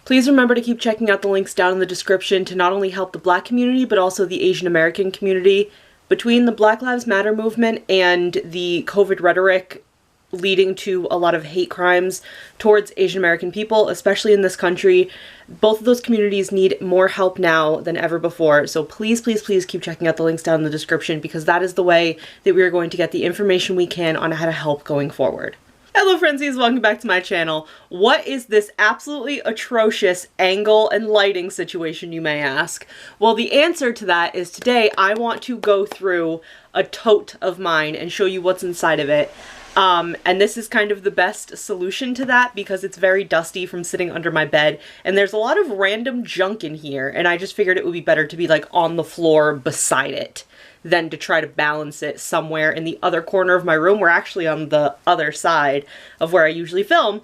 Please remember to keep checking out the links down in the description to not only help the Black community, but also the Asian American community. Between the Black Lives Matter movement and the COVID rhetoric leading to a lot of hate crimes towards Asian American people, especially in this country, both of those communities need more help now than ever before. So please, please, please keep checking out the links down in the description, because that is the way that we are going to get the information we can on how to help going forward. Hello Friendzies, welcome back to my channel. What is this absolutely atrocious angle and lighting situation, you may ask? Well, the answer to that is today I want to go through a tote of mine and show you what's inside of it. And this is kind of the best solution to that because it's very dusty from sitting under my bed and there's a lot of random junk in here, and I just figured it would be better to be like on the floor beside it than to try to balance it somewhere in the other corner of my room. We're actually on the other side of where I usually film.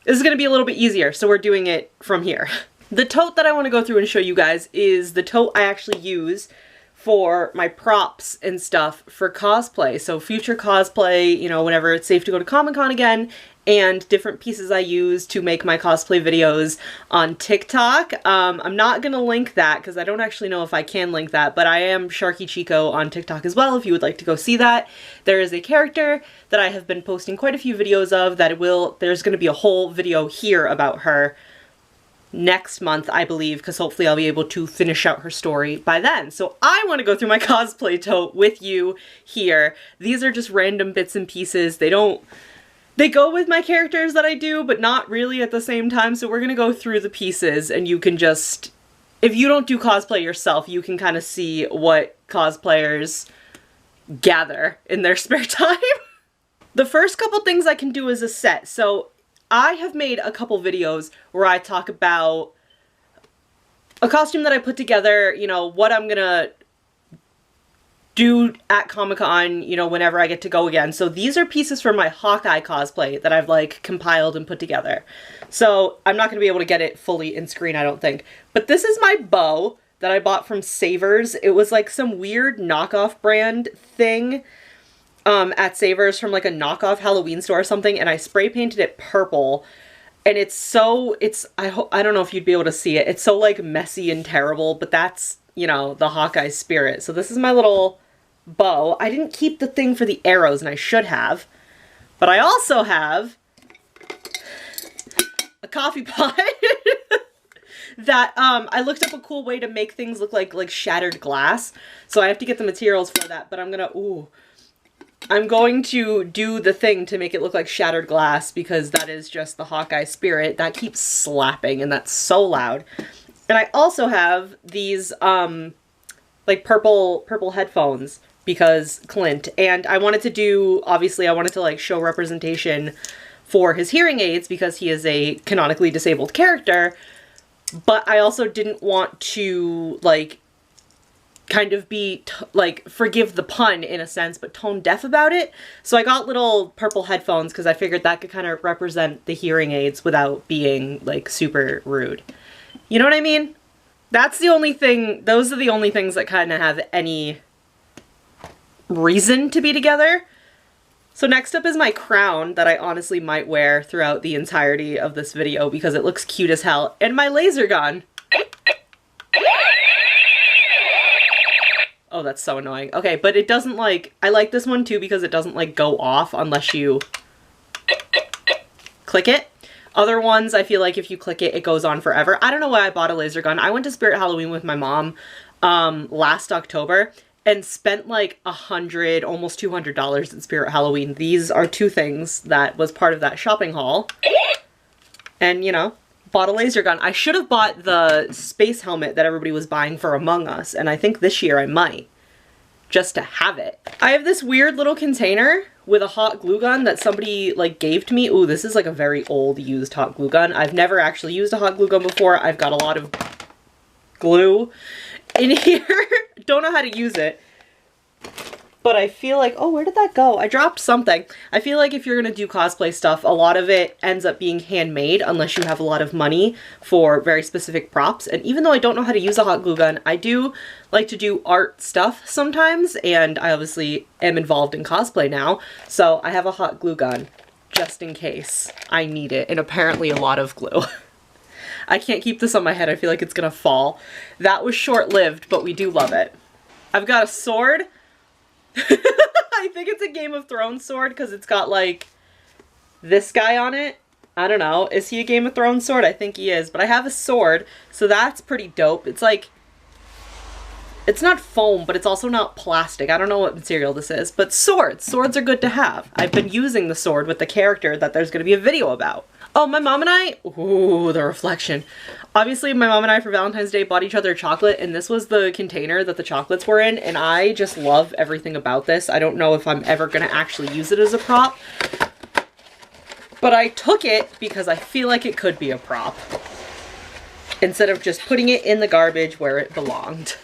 This is going to be a little bit easier, so we're doing it from here. The tote that I want to go through and show you guys is the tote I actually use for my props and stuff for cosplay. So future cosplay, you know, whenever it's safe to go to Comic-Con again, and different pieces I use to make my cosplay videos on TikTok. I'm not gonna link that because I don't actually know if I can link that, but I am Sharky Chico on TikTok as well if you would like to go see that. There is a character that I have been posting quite a few videos of that there's gonna be a whole video here about her next month, I believe, because hopefully I'll be able to finish out her story by then. So I want to go through my cosplay tote with you here. These are just random bits and pieces. They go with my characters that I do, but not really at the same time. So we're going to go through the pieces and you can just, if you don't do cosplay yourself, you can kind of see what cosplayers gather in their spare time. The first couple things I can do is a set. So I have made a couple videos where I talk about a costume that I put together, you know, what I'm gonna do at Comic-Con, you know, whenever I get to go again. So these are pieces from my Hawkeye cosplay that I've like compiled and put together. So I'm not gonna be able to get it fully in screen, I don't think. But this is my bow that I bought from Savers. It was like some weird knockoff brand thing at Savers from like a knockoff Halloween store or something, and I spray painted it purple. And I don't know if you'd be able to see it. It's so like messy and terrible, but that's, you know, the Hawkeye spirit. So this is my little bow. I didn't keep the thing for the arrows, and I should have. But I also have a coffee pot that I looked up a cool way to make things look like shattered glass. So I have to get the materials for that, but I'm going to do the thing to make it look like shattered glass because that is just the Hawkeye spirit. That keeps slapping and that's so loud. And I also have these like purple headphones because Clint, and I wanted to do, obviously I wanted to like show representation for his hearing aids because he is a canonically disabled character, but I also didn't want to like kind of be like, forgive the pun in a sense, but tone deaf about it. So I got little purple headphones because I figured that could kind of represent the hearing aids without being like super rude. You know what I mean? That's the only thing, those are the only things that kind of have any reason to be together. So next up is my crown that I honestly might wear throughout the entirety of this video because it looks cute as hell, and my laser gun. Oh, that's so annoying. Okay, but it doesn't like, I like this one too because it doesn't like go off unless you click it. Other ones, I feel like if you click it, it goes on forever. I don't know why I bought a laser gun. I went to Spirit Halloween with my mom last October and spent like $100, almost $200 at Spirit Halloween. These are two things that was part of that shopping haul. And, you know, bought a laser gun. I should have bought the space helmet that everybody was buying for Among Us, and I think this year I might, just to have it. I have this weird little container with a hot glue gun that somebody like gave to me. Ooh, this is like a very old used hot glue gun. I've never actually used a hot glue gun before. I've got a lot of glue in here. Don't know how to use it. But I feel like, oh, where did that go? I dropped something. I feel like if you're gonna do cosplay stuff, a lot of it ends up being handmade unless you have a lot of money for very specific props. And even though I don't know how to use a hot glue gun, I do like to do art stuff sometimes, and I obviously am involved in cosplay now, so I have a hot glue gun just in case I need it, and apparently a lot of glue. I can't keep this on my head. I feel like it's gonna fall. That was short-lived, but we do love it. I've got a sword. I think it's a Game of Thrones sword because it's got like this guy on it. I don't know. Is he a Game of Thrones sword? I think he is. But I have a sword, so that's pretty dope. It's like, it's not foam, but it's also not plastic. I don't know what material this is, but swords. Swords are good to have. I've been using the sword with the character that there's going to be a video about. Oh, my mom and I, ooh, the reflection. Obviously, my mom and I for Valentine's Day bought each other chocolate, and this was the container that the chocolates were in, and I just love everything about this. I don't know if I'm ever going to actually use it as a prop, but I took it because I feel like it could be a prop, instead of just putting it in the garbage where it belonged.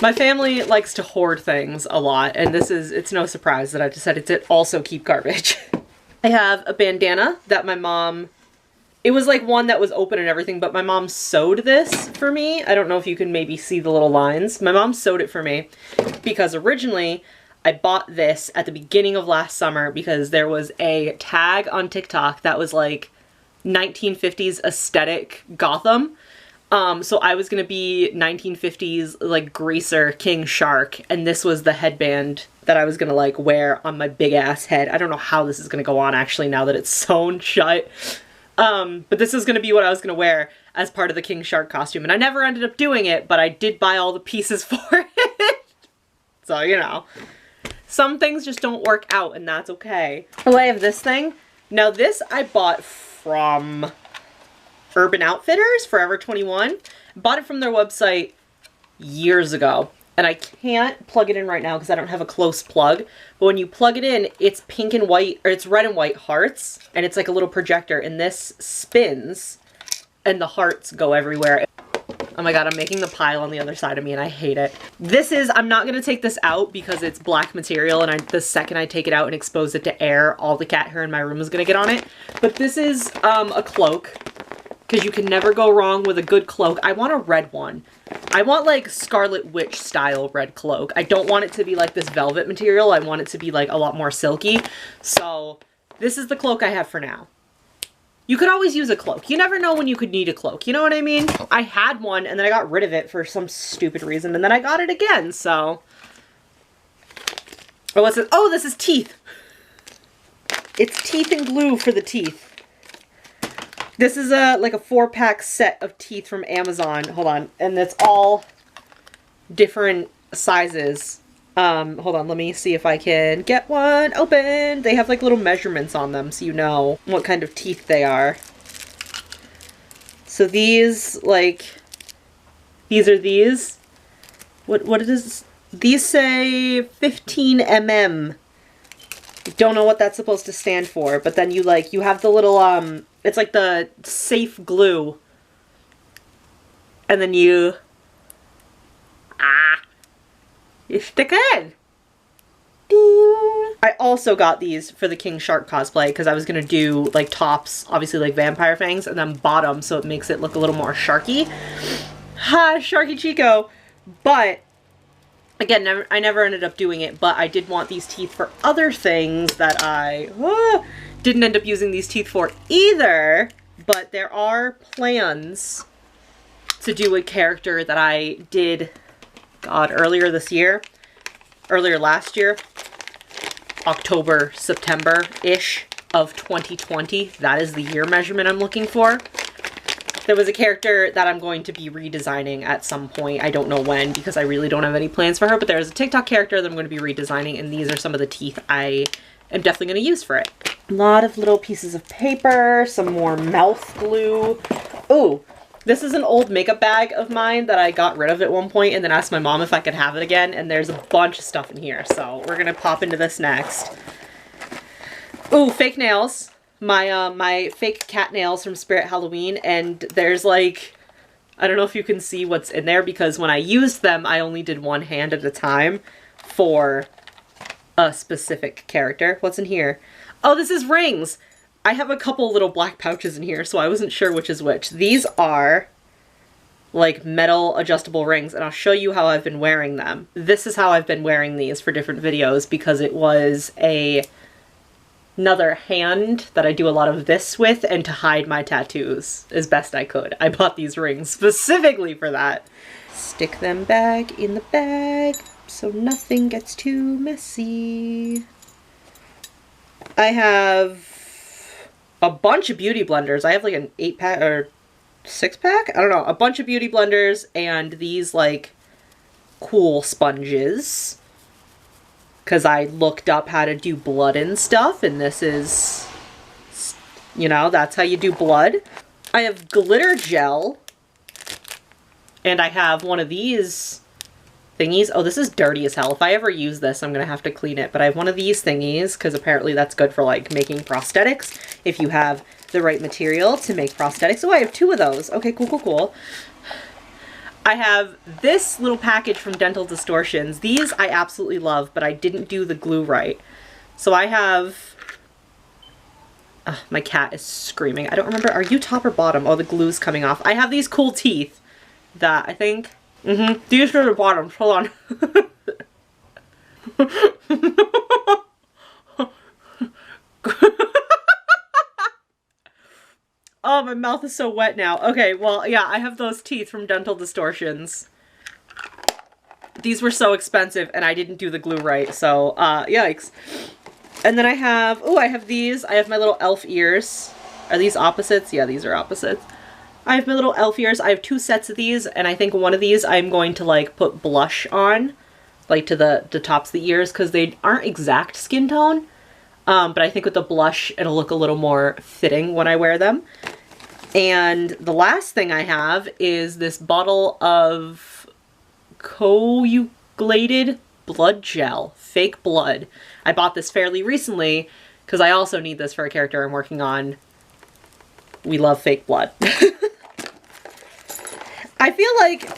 My family likes to hoard things a lot, and it's no surprise that I decided to also keep garbage. I have a bandana that my mom, it was like one that was open and everything, but my mom sewed this for me. I don't know if you can maybe see the little lines. My mom sewed it for me because originally I bought this at the beginning of last summer because there was a tag on TikTok that was like 1950s aesthetic Gotham. So I was gonna be 1950s like greaser King Shark, and this was the headband that I was gonna like wear on my big ass head. I don't know how this is gonna go on actually now that it's sewn shut. But this is gonna be what I was gonna wear as part of the King Shark costume, and I never ended up doing it, but I did buy all the pieces for it. So, you know, some things just don't work out, and that's okay. Oh, I have this thing. Now this I bought from Urban Outfitters, Forever 21. Bought it from their website years ago, and I can't plug it in right now because I don't have a close plug, but when you plug it in, it's pink and white, or it's red and white hearts, and it's like a little projector, and this spins, and the hearts go everywhere. Oh my god, I'm making the pile on the other side of me, and I hate it. This is, I'm not going to take this out because it's black material, and the second I take it out and expose it to air, all the cat hair in my room is going to get on it. But this is a cloak, because you can never go wrong with a good cloak. I want a red one. I want like Scarlet Witch style red cloak. I don't want it to be like this velvet material. I want it to be like a lot more silky. So this is the cloak I have for now. You could always use a cloak. You never know when you could need a cloak. You know what I mean? I had one and then I got rid of it for some stupid reason, and then I got it again, so. Oh, what's this? Oh, this is teeth. It's teeth and glue for the teeth. This is like a 4-pack set of teeth from Amazon. Hold on. And it's all different sizes. Hold on. Let me see if I can get one open. They have like little measurements on them so you know what kind of teeth they are. So these, like, these are these. What it is? These say 15 mm. I don't know what that's supposed to stand for, but then you have the little, it's like the safe glue. And then you stick it in. Ding. I also got these for the King Shark cosplay because I was going to do like tops, obviously like vampire fangs, and then bottom so it makes it look a little more sharky. Ha, Sharky Chico. But again, I never ended up doing it, but I did want these teeth for other things that I didn't end up using these teeth for either, but there are plans to do a character that I did, God, earlier last year, October, September-ish of 2020. That is the year measurement I'm looking for. There was a character that I'm going to be redesigning at some point. I don't know when because I really don't have any plans for her, but there's a TikTok character that I'm going to be redesigning, and these are some of the teeth I am definitely going to use for it. A lot of little pieces of paper, some more mouth glue. Ooh, this is an old makeup bag of mine that I got rid of at one point and then asked my mom if I could have it again, and there's a bunch of stuff in here, so we're going to pop into this next. Ooh, fake nails. My fake cat nails from Spirit Halloween, and there's like, I don't know if you can see what's in there because when I used them, I only did one hand at a time for a specific character. What's in here? Oh, this is rings. I have a couple little black pouches in here, so I wasn't sure which is which. These are like metal adjustable rings, and I'll show you how I've been wearing them. This is how I've been wearing these for different videos because it was a another hand that I do a lot of this with, and to hide my tattoos as best I could. I bought these rings specifically for that. Stick them back in the bag so nothing gets too messy. I have a bunch of beauty blenders. I have like an 8-pack or 6-pack? I don't know. A bunch of beauty blenders and these like cool sponges. Because I looked up how to do blood and stuff, and this is, you know, that's how you do blood. I have glitter gel, and I have one of these thingies. Oh, this is dirty as hell. If I ever use this, I'm gonna have to clean it, but I have one of these thingies, because apparently that's good for, like, making prosthetics, if you have the right material to make prosthetics. Oh, I have 2 of those. Okay, cool, cool, cool. I have this little package from Dental Distortions. These I absolutely love, but I didn't do the glue right. So I have... my cat is screaming. I don't remember. Are you top or bottom? Oh, the glue's coming off. I have these cool teeth that I think... These are the bottoms. Hold on. Oh, my mouth is so wet now. Okay, well, yeah, I have those teeth from Dental Distortions. These were so expensive, and I didn't do the glue right, so, yikes. And then I have, oh, I have these. I have my little elf ears. Are these opposites? Yeah, these are opposites. I have my little elf ears. I have 2 sets of these, and I think one of these I'm going to, like, put blush on, like, to the tops of the ears, because they aren't exact skin tone. But I think with the blush, it'll look a little more fitting when I wear them. And the last thing I have is this bottle of coagulated blood gel, fake blood. I bought this fairly recently because I also need this for a character I'm working on. We love fake blood. I feel like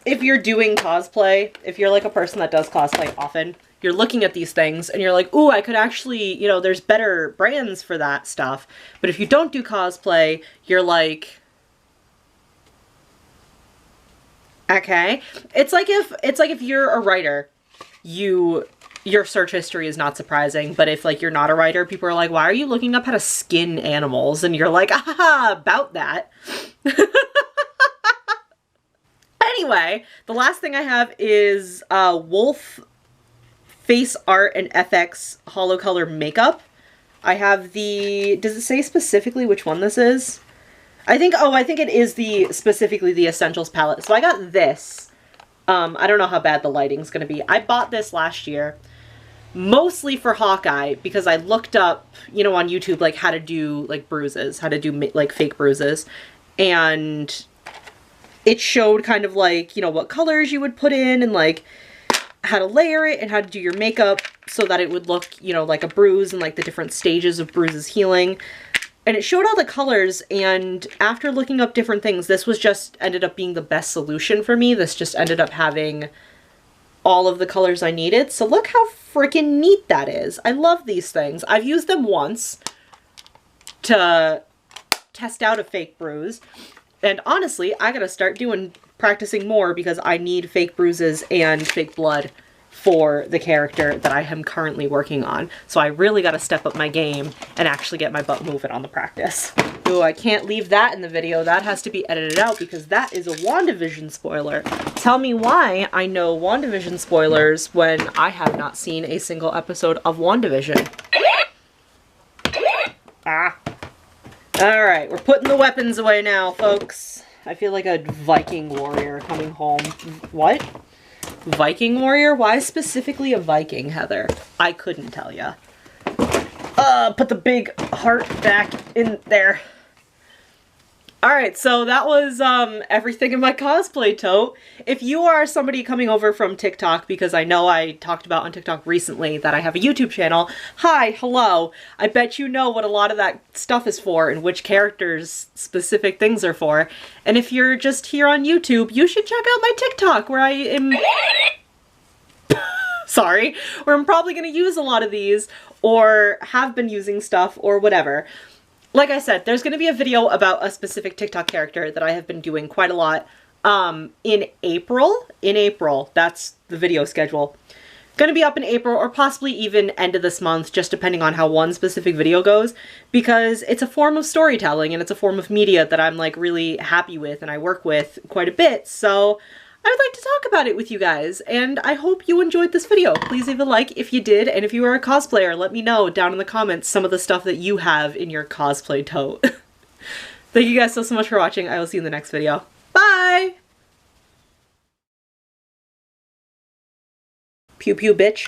if you're doing cosplay, if you're like a person that does cosplay often, you're looking at these things and you're like, ooh, I could actually, you know, there's better brands for that stuff. But if you don't do cosplay, you're like, okay. It's like if you're a writer, your search history is not surprising. But if like you're not a writer, people are like, why are you looking up how to skin animals? And you're like, ah, about that. Anyway, the last thing I have is Wolf Face Art and FX Holo Color Makeup. I have the, does it say specifically which one this is? I think it is specifically the Essentials palette. So I got this. I don't know how bad the lighting's gonna be. I bought this last year, mostly for Hawkeye, because I looked up, you know, on YouTube, like how to do like bruises, how to do like fake bruises. And it showed kind of like, you know, what colors you would put in and like how to layer it and how to do your makeup so that it would look, you know, like a bruise and like the different stages of bruises healing. And it showed all the colors, and after looking up different things, this was just ended up being the best solution for me. This just ended up having all of the colors I needed. So look how freaking neat that is. I love these things. I've used them once to test out a fake bruise. And honestly, I gotta start practicing more because I need fake bruises and fake blood for the character that I am currently working on. So I really gotta step up my game and actually get my butt moving on the practice. Ooh, I can't leave that in the video. That has to be edited out because that is a WandaVision spoiler. Tell me why I know WandaVision spoilers when I have not seen a single episode of WandaVision. Ah. Alright, we're putting the weapons away now, folks. I feel like a Viking warrior coming home. What? Viking warrior? Why specifically a Viking, Heather? I couldn't tell ya. Put the big heart back in there. Alright, so that was everything in my cosplay tote. If you are somebody coming over from TikTok, because I know I talked about on TikTok recently that I have a YouTube channel, hi, hello. I bet you know what a lot of that stuff is for and which characters specific things are for. And if you're just here on YouTube, you should check out my TikTok where I am... Sorry, where I'm probably going to use a lot of these or have been using stuff or whatever. Like I said, there's going to be a video about a specific TikTok character that I have been doing quite a lot in April. In April, that's the video schedule. Gonna be up in April or possibly even end of this month, just depending on how one specific video goes, because it's a form of storytelling and it's a form of media that I'm like really happy with and I work with quite a bit, so I would like to talk about it with you guys, and I hope you enjoyed this video. Please leave a like if you did, and if you are a cosplayer, let me know down in the comments some of the stuff that you have in your cosplay tote. Thank you guys so much for watching. I will see you in the next video. Bye! Pew pew bitch.